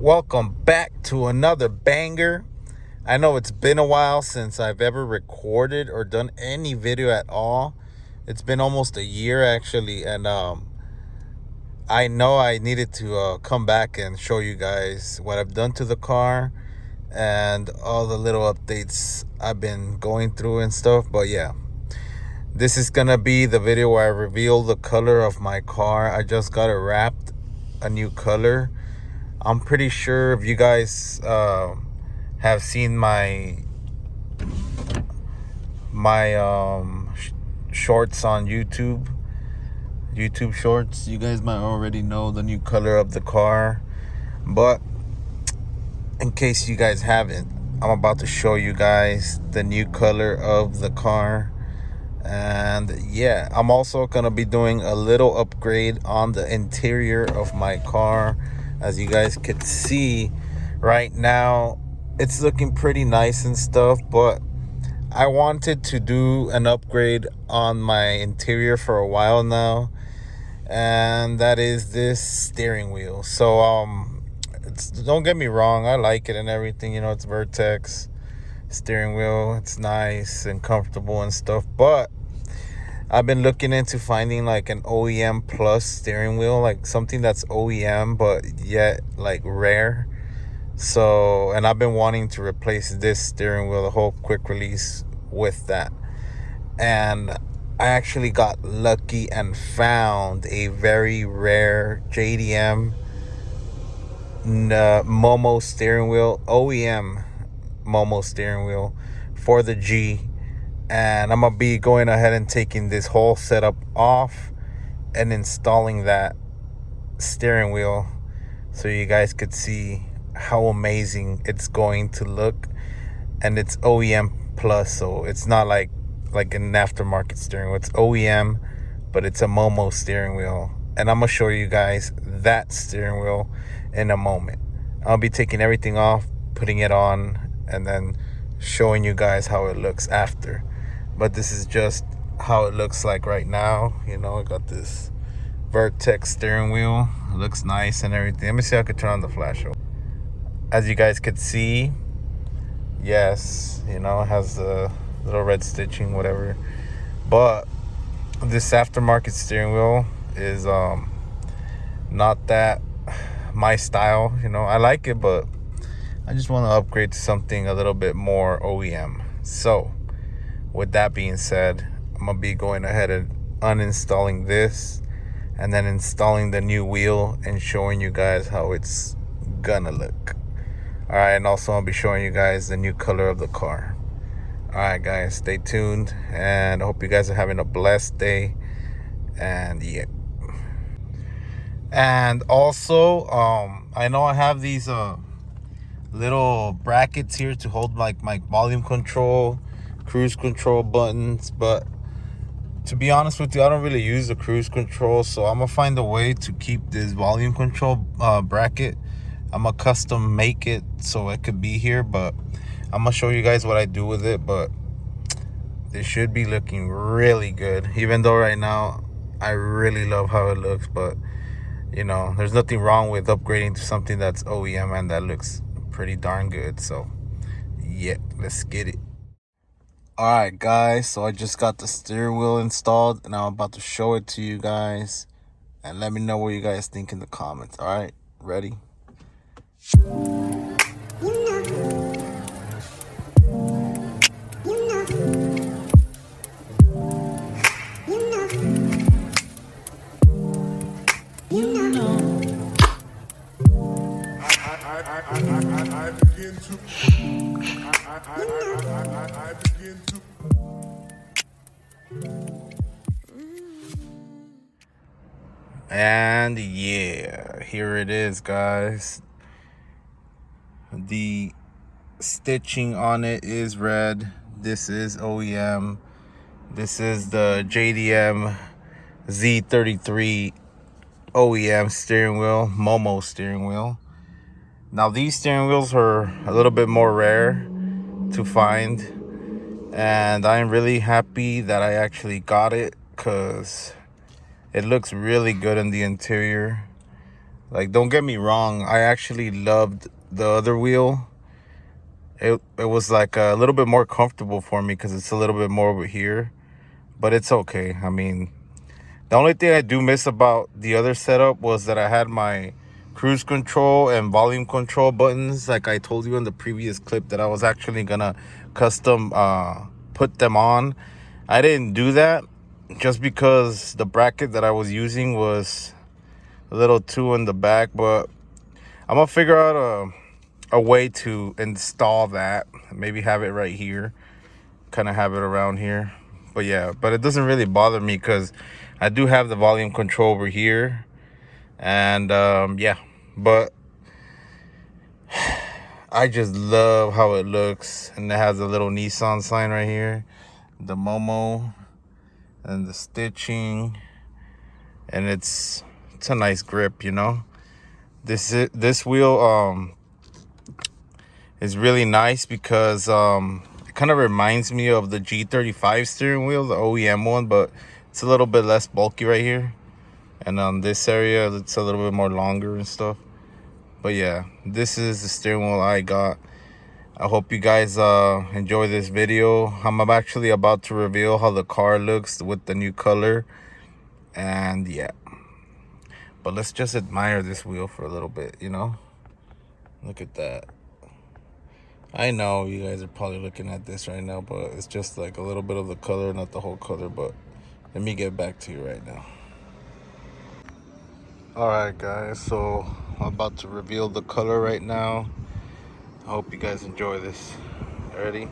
Welcome back to another banger. I know it's been a while since I've ever recorded or done any video at all. It's been almost a year actually, and I know I needed to come back and show you guys what I've done to the car and all the little updates I've been going through and stuff. But yeah, this is gonna be the video where I reveal the color of my car. I just got it wrapped a new color. I'm pretty sure if you guys have seen my shorts on YouTube shorts, you guys might already know the new color of the car. But in case you guys haven't, I'm about to show you guys the new color of the car. And yeah, I'm also gonna be doing a little upgrade on the interior of my car. As you guys could see right now, it's looking pretty nice and stuff, but I wanted to do an upgrade on my interior for a while now, and that is this steering wheel. So don't get me wrong, I like it and everything, it's Vertex steering wheel, it's nice and comfortable and stuff, but I've been looking into finding like an OEM plus steering wheel, like something that's OEM but yet like rare. So, and I've been wanting to replace this steering wheel, the whole quick release, with that. And I actually got lucky and found a very rare JDM Momo steering wheel, OEM Momo steering wheel for the G. And I'm gonna be going ahead and taking this whole setup off and installing that steering wheel so you guys could see how amazing it's going to look. And it's OEM plus, so it's not like an aftermarket steering wheel. It's OEM, but it's a Momo steering wheel, and I'm gonna show you guys that steering wheel in a moment. I'll be taking everything off, putting it on, and then showing you guys how it looks after. But this is just how it looks like right now. I got this Vertex steering wheel. It looks nice and everything. Let me see if I could turn on the flash. As you guys could see, yes, it has the little red stitching, whatever. But this aftermarket steering wheel is not that my style. I like it, but I just want to upgrade to something a little bit more OEM. So with that being said, I'm gonna be going ahead and uninstalling this and then installing the new wheel and showing you guys how it's gonna look. All right, and also I'll be showing you guys the new color of the car. All right, guys, stay tuned, and I hope you guys are having a blessed day. And yeah, and also I know I have these little brackets here to hold like my volume control, cruise control buttons, but to be honest with you, I don't really use the cruise control, so I'm gonna find a way to keep this volume control bracket. I'm gonna custom make it so it could be here, but I'm gonna show you guys what I do with it. But it should be looking really good, even though right now I really love how it looks. But there's nothing wrong with upgrading to something that's OEM and that looks pretty darn good. So yeah, let's get it. All right, guys, so I just got the steering wheel installed, and I'm about to show it to you guys, and let me know what you guys think in the comments. All right, ready? I begin to. And yeah, here it is, guys. The stitching on it is red. This is OEM. This is the JDM Z35 OEM steering wheel, Momo steering wheel. Now these steering wheels are a little bit more rare to find, and I'm really happy that I actually got it because it looks really good in the interior. Like, don't get me wrong, I actually loved the other wheel. It was like a little bit more comfortable for me because it's a little bit more over here, but it's okay. I mean, the only thing I do miss about the other setup was that I had my cruise control and volume control buttons. Like I told you in the previous clip that I was actually gonna custom put them on. I didn't do that just because the bracket that I was using was a little too in the back, but I'm gonna figure out a way to install that. Maybe have it right here, kind of have it around here. But yeah, but it doesn't really bother me because I do have the volume control over here. And yeah, but I just love how it looks. And it has a little Nissan sign right here, the Momo and the stitching, and it's a nice grip, you know. This wheel is really nice because it kind of reminds me of the G35 steering wheel, the OEM one, but it's a little bit less bulky right here. And on this area, it's a little bit more longer and stuff. But yeah, this is the steering wheel I got. I hope you guys enjoy this video. I'm actually about to reveal how the car looks with the new color. And yeah, but let's just admire this wheel for a little bit, you know. Look at that. I know you guys are probably looking at this right now, but it's just like a little bit of the color, not the whole color. But let me get back to you right now. All right, guys, so I'm about to reveal the color right now. I hope you guys enjoy this. Ready?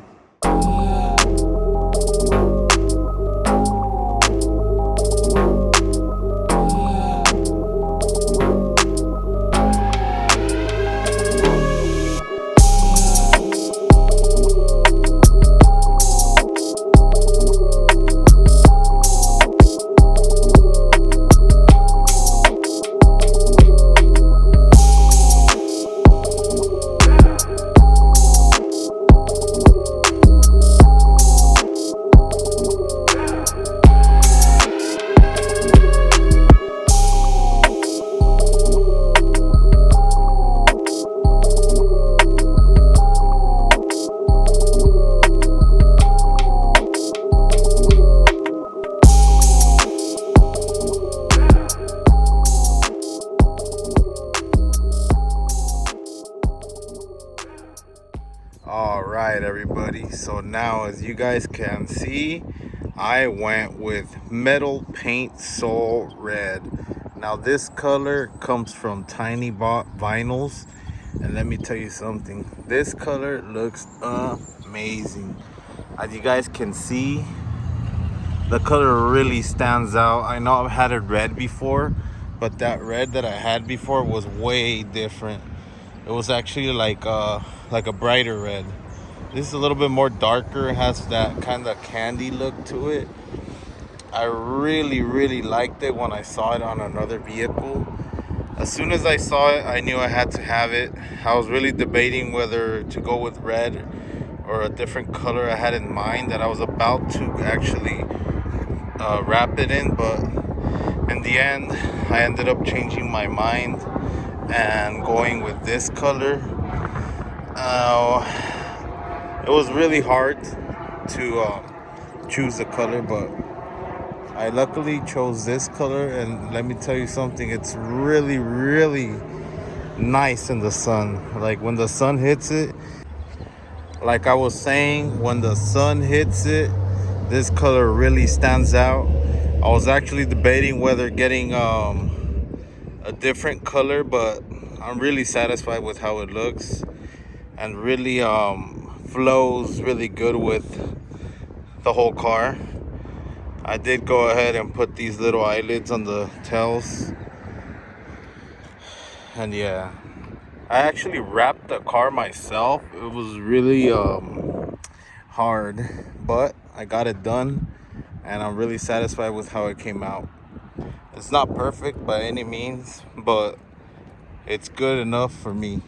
All right, everybody, so now as you guys can see, I went with Metal Paint Soul Red. Now this color comes from Tiny Vinyls, and let me tell you something, this color looks amazing. As you guys can see, the color really stands out. I know I've had it red before, but that red that I had before was way different. It was actually like a brighter red. This is a little bit more darker. It has that kind of candy look to it. I really liked it when I saw it on another vehicle. As soon as I saw it, I knew I had to have it. I was really debating whether to go with red or a different color I had in mind that I was about to actually wrap it in, but in the end I ended up changing my mind and going with this color. It was really hard to choose the color, but I luckily chose this color, and let me tell you something, it's really nice in the sun. Like when the sun hits it, like I was saying, when the sun hits it, this color really stands out. I was actually debating whether getting a different color, but I'm really satisfied with how it looks, and really flows really good with the whole car. I did go ahead and put these little eyelids on the tails, and yeah, I actually wrapped the car myself. It was really hard, but I got it done, and I'm really satisfied with how it came out. It's not perfect by any means, but it's good enough for me.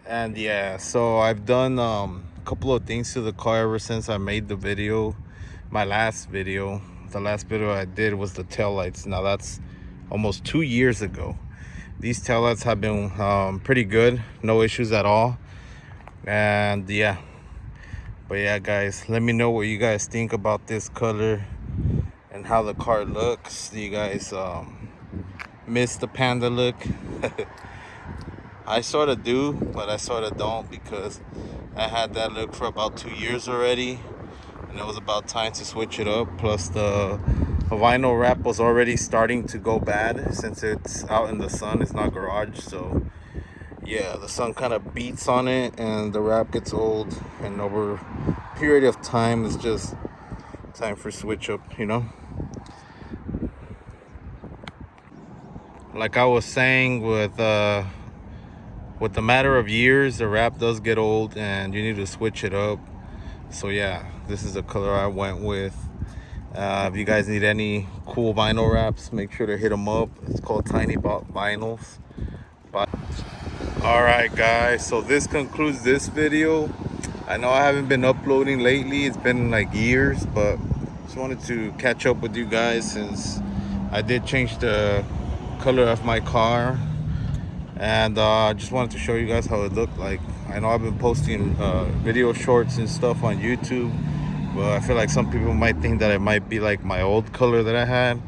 And yeah, so I've done a couple of things to the car ever since I made the video, my last video. the last video I did was the taillights. Now that's almost 2 years ago. These taillights have been pretty good, no issues at all. And yeah, but yeah guys, let me know what you guys think about this color and how the car looks. Do you guys miss the panda look? I sort of do, but I sort of don't, because I had that look for about 2 years already, and it was about time to switch it up. Plus the vinyl wrap was already starting to go bad since it's out in the sun, it's not garage. So yeah, the sun kind of beats on it and the wrap gets old, and over a period of time it's just time for switch up, you know. Like I was saying, with the matter of years, the wrap does get old and you need to switch it up. So yeah, this is the color I went with. If you guys need any cool vinyl wraps, make sure to hit them up. It's called Tiny Bot Vinyls. But all right guys, so this concludes this video. I know I haven't been uploading lately, it's been like years, but just wanted to catch up with you guys since I did change the color of my car. And I just wanted to show you guys how it looked like. I know I've been posting video shorts and stuff on YouTube, but I feel like some people might think that it might be like my old color that I had.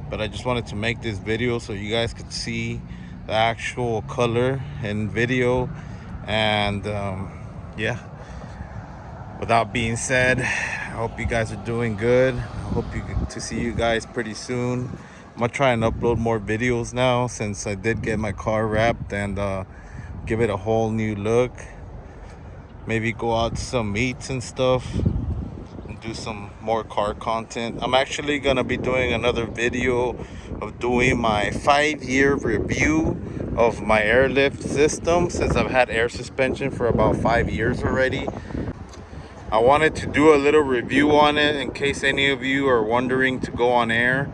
But I just wanted to make this video so you guys could see the actual color in video. And yeah, without being said, I hope you guys are doing good. I hope to see you guys pretty soon. I'm gonna try and upload more videos now since I did get my car wrapped, and give it a whole new look. Maybe go out to some meets and stuff and do some more car content. I'm actually gonna be doing another video of doing my 5-year review of my airlift system, since I've had air suspension for about 5 years already. I wanted to do a little review on it in case any of you are wondering to go on air.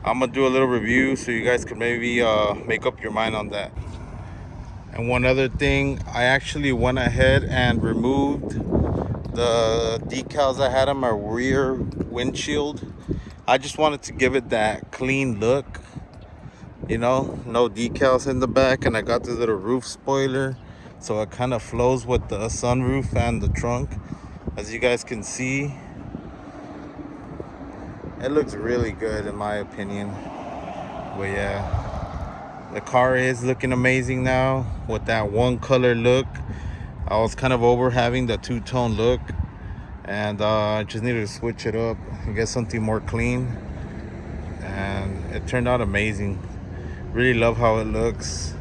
I'm gonna do a little review so you guys can maybe make up your mind on that. And one other thing, I actually went ahead and removed the decals I had on my rear windshield. I just wanted to give it that clean look, you know, no decals in the back. And I got this little roof spoiler, so it kind of flows with the sunroof and the trunk, as you guys can see. It looks really good in my opinion. But yeah, the car is looking amazing now with that one color look. I was kind of over having the two-tone look, and I just needed to switch it up and get something more clean, and it turned out amazing. Really love how it looks.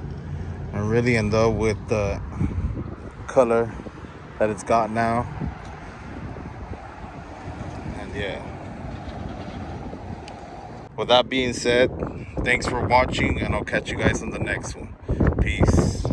I'm really in love with the color that it's got now. And yeah, with that being said, thanks for watching, and I'll catch you guys on the next one. Peace.